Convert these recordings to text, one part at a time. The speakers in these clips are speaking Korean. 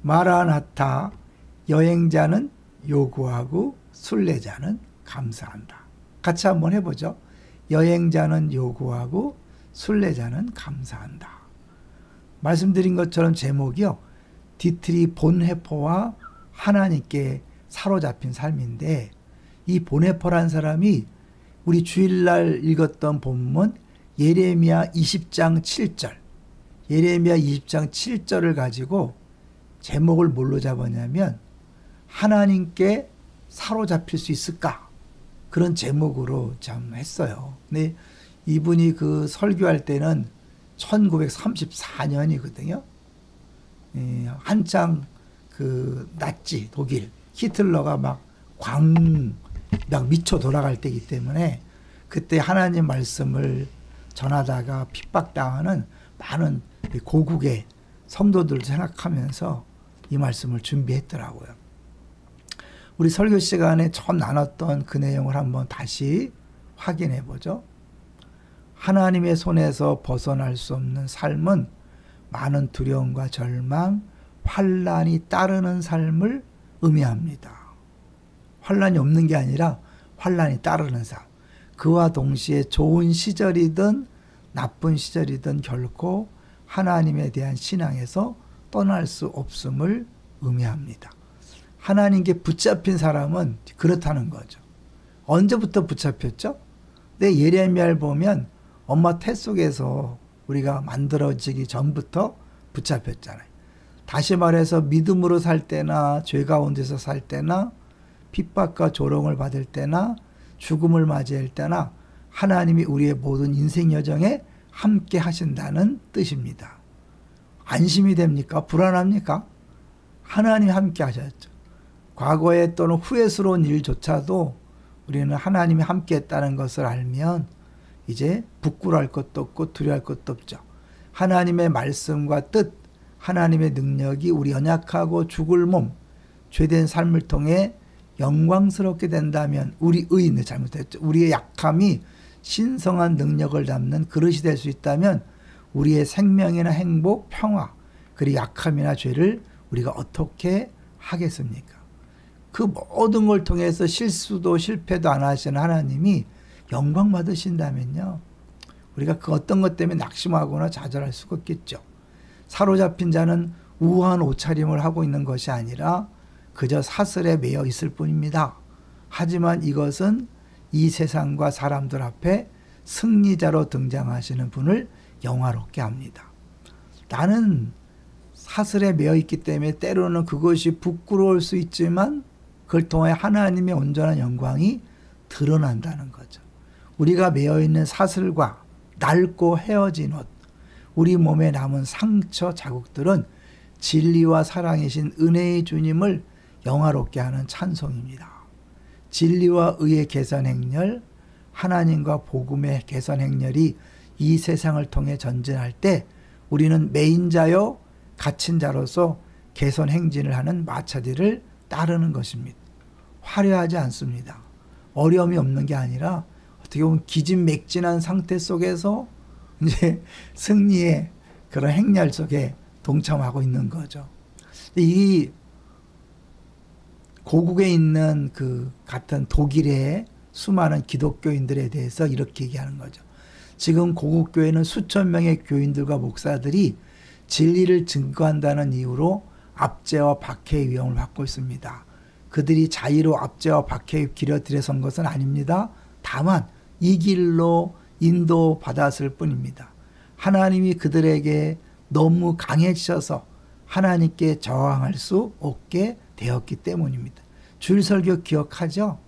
마라나타, 여행자는 요구하고 순례자는 감사한다. 같이 한번 해보죠. 여행자는 요구하고 순례자는 감사한다. 말씀드린 것처럼 제목이요, 디트리 본헤퍼와 하나님께 사로잡힌 삶인데, 이 본헤퍼란 사람이 우리 주일날 읽었던 본문 예레미야 20장 7절, 예레미야 20장 7절을 가지고 제목을 뭘로 잡았냐면 하나님께 사로잡힐 수 있을까? 그런 제목으로 참 했어요. 근데 이분이 그 설교할 때는 1934년이거든요. 한창 그 나치 독일 히틀러가 막 미쳐 돌아갈 때이기 때문에 그때 하나님 말씀을 전하다가 핍박당하는 많은 고국의 성도들을 생각하면서 이 말씀을 준비했더라고요. 우리 설교 시간에 처음 나눴던 그 내용을 한번 다시 확인해 보죠. 하나님의 손에서 벗어날 수 없는 삶은 많은 두려움과 절망, 환난이 따르는 삶을 의미합니다. 환난이 없는 게 아니라 환난이 따르는 삶. 그와 동시에 좋은 시절이든 나쁜 시절이든 결코 하나님에 대한 신앙에서 떠날 수 없음을 의미합니다. 하나님께 붙잡힌 사람은 그렇다는 거죠. 언제부터 붙잡혔죠? 내 예레미야를 보면 엄마 태 속에서 우리가 만들어지기 전부터 붙잡혔잖아요. 다시 말해서 믿음으로 살 때나 죄 가운데서 살 때나 핍박과 조롱을 받을 때나 죽음을 맞이할 때나 하나님이 우리의 모든 인생 여정에 함께 하신다는 뜻입니다. 안심이 됩니까? 불안합니까? 하나님이 함께 하셨죠. 과거에 또는 후회스러운 일조차도 우리는 하나님이 함께 했다는 것을 알면 이제 부끄러워할 것도 없고 두려워할 것도 없죠. 하나님의 말씀과 뜻, 하나님의 능력이 우리 연약하고 죽을 몸, 죄된 삶을 통해 영광스럽게 된다면 우리의 잘못했죠. 우리의 약함이 신성한 능력을 담는 그릇이 될 수 있다면 우리의 생명이나 행복, 평화, 그리고 약함이나 죄를 우리가 어떻게 하겠습니까? 그 모든 걸 통해서 실수도 실패도 안 하시는 하나님이 영광 받으신다면요, 우리가 그 어떤 것 때문에 낙심하거나 좌절할 수가 없겠죠. 사로잡힌 자는 우아한 옷차림을 하고 있는 것이 아니라 그저 사슬에 매여 있을 뿐입니다. 하지만 이것은 이 세상과 사람들 앞에 승리자로 등장하시는 분을 영화롭게 합니다. 나는 사슬에 매여 있기 때문에 때로는 그것이 부끄러울 수 있지만 그걸 통해 하나님의 온전한 영광이 드러난다는 거죠. 우리가 매여 있는 사슬과 낡고 헤어진 옷, 우리 몸에 남은 상처 자국들은 진리와 사랑이신 은혜의 주님을 영화롭게 하는 찬송입니다. 진리와 의의 개선 행렬, 하나님과 복음의 개선 행렬이 이 세상을 통해 전진할 때 우리는 매인 자요 갇힌 자로서 개선 행진을 하는 마차들을 따르는 것입니다. 화려하지 않습니다. 어려움이 없는 게 아니라 어떻게 보면 기진맥진한 상태 속에서 이제 승리의 그런 행렬 속에 동참하고 있는 거죠. 이 고국에 있는 그 같은 독일의 수많은 기독교인들에 대해서 이렇게 얘기하는 거죠. 지금 고국교회는 수천 명의 교인들과 목사들이 진리를 증거한다는 이유로 압제와 박해의 위험을 받고 있습니다. 그들이 자의로 압제와 박해의 길에 들어선 것은 아닙니다. 다만 이 길로 인도받았을 뿐입니다. 하나님이 그들에게 너무 강해지셔서 하나님께 저항할 수 없게 되었기 때문입니다. 주일 설교 기억하죠?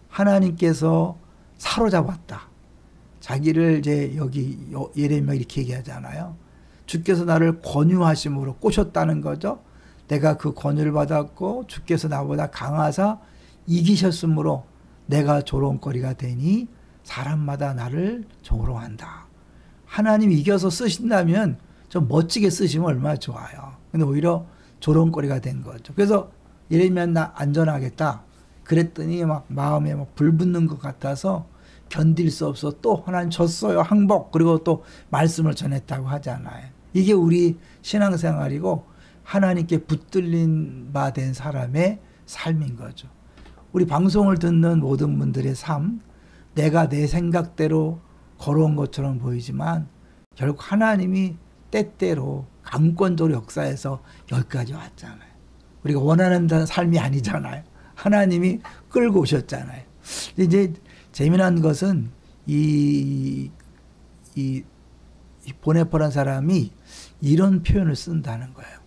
하나님께서 사로잡았다. 자기를 이제 여기 예레미야 이렇게 얘기하잖아요. 주께서 나를 권유하심으로 꼬셨다는 거죠. 내가 그 권유를 받았고 주께서 나보다 강하사 이기셨으므로 내가 조롱거리가 되니 사람마다 나를 조롱한다. 하나님이 이겨서 쓰신다면 좀 멋지게 쓰시면 얼마나 좋아요. 근데 오히려 조롱거리가 된 거죠. 그래서 예레미야 나 안전하겠다. 그랬더니 막 마음에 막 불붙는 것 같아서 견딜 수 없어 또 하나님 졌어요. 항복. 그리고 또 말씀을 전했다고 하잖아요. 이게 우리 신앙생활이고 하나님께 붙들린 바 된 사람의 삶인 거죠. 우리 방송을 듣는 모든 분들의 삶, 내가 내 생각대로 걸어온 것처럼 보이지만 결국 하나님이 때때로 강권적으로 역사해서 여기까지 왔잖아요. 우리가 원하는 삶이 아니잖아요. 하나님이 끌고 오셨잖아요. 이제 재미난 것은 이 보네포라는 사람이 이런 표현을 쓴다는 거예요.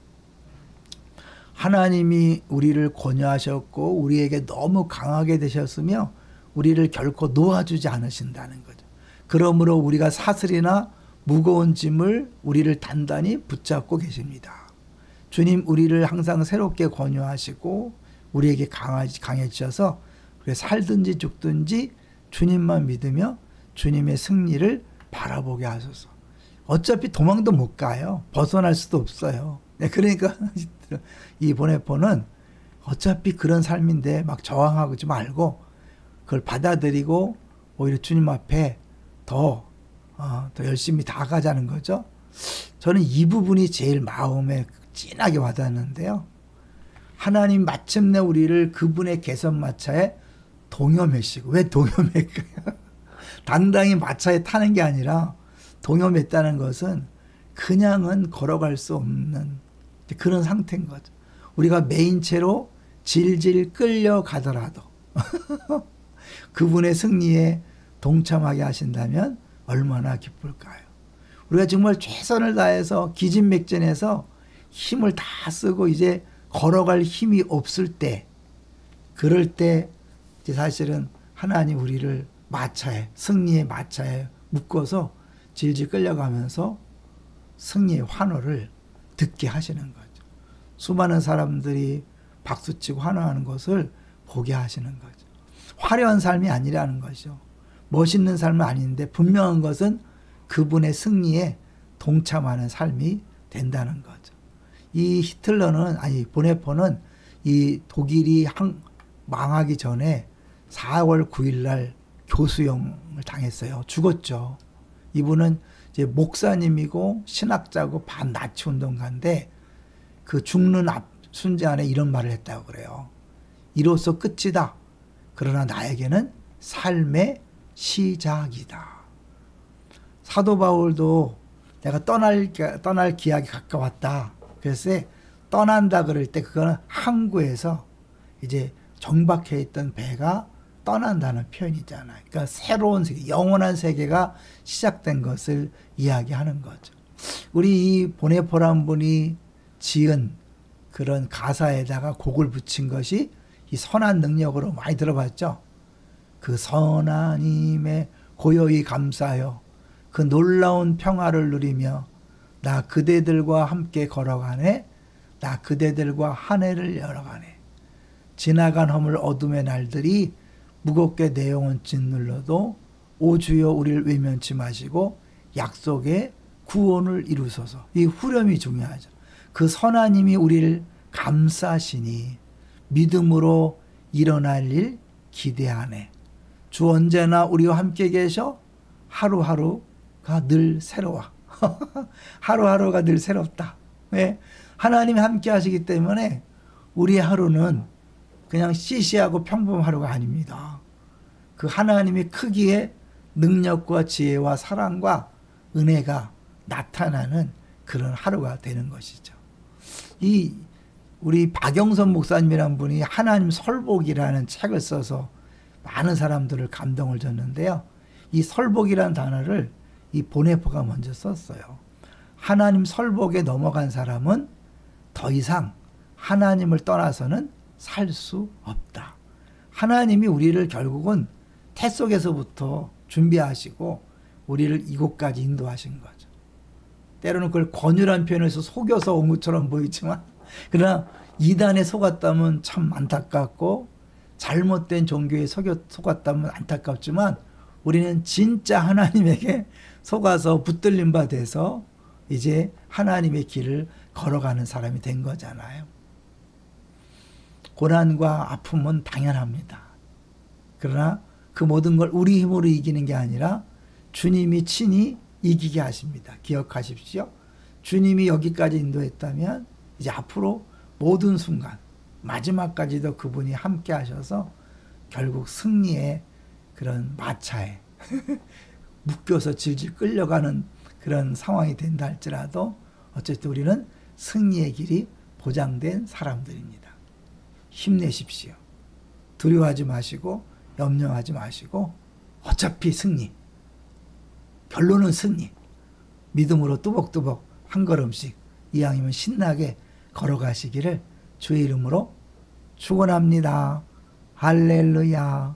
하나님이 우리를 권유하셨고 우리에게 너무 강하게 되셨으며 우리를 결코 놓아주지 않으신다는 거죠. 그러므로 우리가 사슬이나 무거운 짐을 우리를 단단히 붙잡고 계십니다. 주님 우리를 항상 새롭게 권유하시고 우리에게 강해지셔서 살든지 죽든지 주님만 믿으며 주님의 승리를 바라보게 하소서. 어차피 도망도 못 가요. 벗어날 수도 없어요. 그러니까 이 보네포는 어차피 그런 삶인데 막 저항하지 말고 그걸 받아들이고 오히려 주님 앞에 더 열심히 다가가자는 거죠. 저는 이 부분이 제일 마음에 진하게 와닿는데요. 하나님 마침내 우리를 그분의 개선마차에 동여매시고, 왜 동여맬까요? 당당히 마차에 타는 게 아니라 동여맸다는 것은 그냥은 걸어갈 수 없는 그런 상태인 거죠. 우리가 메인체로 질질 끌려가더라도 그분의 승리에 동참하게 하신다면 얼마나 기쁠까요? 우리가 정말 최선을 다해서 기진맥진해서 힘을 다 쓰고 이제 걸어갈 힘이 없을 때, 그럴 때 이제 사실은 하나님 우리를 마차에, 승리의 마차에 묶어서 질질 끌려가면서 승리의 환호를 듣게 하시는 거죠. 수많은 사람들이 박수치고 환호하는 것을 보게 하시는 거죠. 화려한 삶이 아니라는 것이죠. 멋있는 삶은 아닌데 분명한 것은 그분의 승리에 동참하는 삶이 된다는 거죠. 이 히틀러는, 보네포는 이 독일이 망하기 전에 4월 9일 날 교수형을 당했어요. 죽었죠. 이분은 이제 목사님이고 신학자고 반나치 운동가인데 그 죽는 순간 안에 이런 말을 했다고 그래요. 이로써 끝이다. 그러나 나에게는 삶의 시작이다. 사도 바울도 내가 떠날 기약이 가까웠다. 그래서 떠난다 그럴 때 그거는 항구에서 이제 정박해 있던 배가 떠난다는 표현이잖아요. 그러니까 새로운 세계, 영원한 세계가 시작된 것을 이야기하는 거죠. 우리 이 보네포라는 분이 지은 그런 가사에다가 곡을 붙인 것이 이 선한 능력으로 많이 들어봤죠. 그 선한 힘에 고요히 감사하여 그 놀라운 평화를 누리며 나 그대들과 함께 걸어가네. 나 그대들과 한 해를 열어가네. 지나간 허물 어둠의 날들이 무겁게 내 영혼 짓눌러도 오 주여 우리를 외면치 마시고 약속의 구원을 이루소서. 이 후렴이 중요하죠. 그 선한 힘이 우리를 감싸시니 믿음으로 일어날 일 기대하네. 주 언제나 우리와 함께 계셔 하루하루가 늘 새로워. 하루하루가 늘 새롭다. 왜? 하나님이 함께 하시기 때문에 우리의 하루는 그냥 시시하고 평범한 하루가 아닙니다. 그 하나님의 크기의 능력과 지혜와 사랑과 은혜가 나타나는 그런 하루가 되는 것이죠. 우리 박영선 목사님이라는 분이 하나님 설복이라는 책을 써서 많은 사람들을 감동을 줬는데요. 이 설복이라는 단어를 이 보네포가 먼저 썼어요. 하나님 설복에 넘어간 사람은 더 이상 하나님을 떠나서는 살 수 없다. 하나님이 우리를 결국은 태 속에서부터 준비하시고 우리를 이곳까지 인도하신 거죠. 때로는 그걸 권유란 표현에서 속여서 온 것처럼 보이지만, 그러나 이단에 속았다면 참 안타깝고 잘못된 종교에 속았다면 안타깝지만 우리는 진짜 하나님에게 속아서 붙들린 바 돼서 이제 하나님의 길을 걸어가는 사람이 된 거잖아요. 고난과 아픔은 당연합니다. 그러나 그 모든 걸 우리 힘으로 이기는 게 아니라 주님이 친히 이기게 하십니다. 기억하십시오. 주님이 여기까지 인도했다면 이제 앞으로 모든 순간 마지막까지도 그분이 함께 하셔서 결국 승리의 그런 마차에 묶여서 질질 끌려가는 그런 상황이 된다 할지라도 어쨌든 우리는 승리의 길이 보장된 사람들입니다. 힘내십시오. 두려워하지 마시고 염려하지 마시고 어차피 승리. 결론은 승리. 믿음으로 뚜벅뚜벅 한 걸음씩 이왕이면 신나게 걸어가시기를 주의 이름으로 축원합니다. 할렐루야.